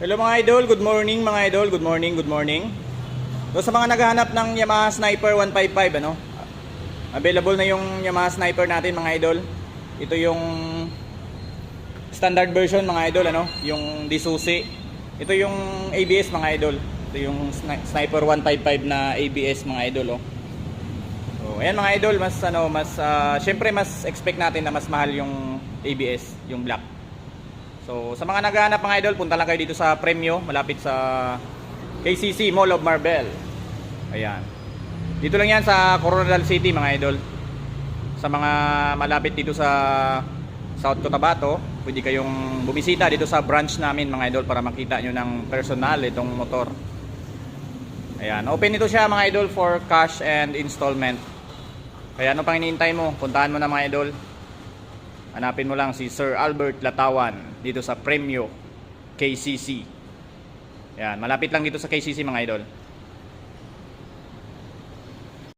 Hello mga idol, good morning mga idol, good morning, good morning. So sa mga naghahanap ng Yamaha Sniper 155 available na yung Yamaha Sniper natin mga idol. Ito yung standard version mga idol yung Disusi. Ito yung ABS mga idol. Ito yung Sniper 155 na ABS mga idol So ayan mga idol, syempre mas expect natin na mas mahal yung ABS, yung black. So sa mga naghahanap mga idol, punta lang kayo dito sa Premio, malapit sa KCC Mall of Marbel. Ayan. Dito lang yan sa Coronadal City mga idol. Sa mga malapit dito sa South Cotabato, pwede kayong bumisita dito sa branch namin mga idol para makita nyo ng personal itong motor. Ayan, open ito siya mga idol for cash and installment. Kaya ano pang iniintay mo? Puntahan mo na mga idol. Hanapin mo lang si Sir Albert Latawan dito sa Premio KCC. Yan, malapit lang dito sa KCC mga idol.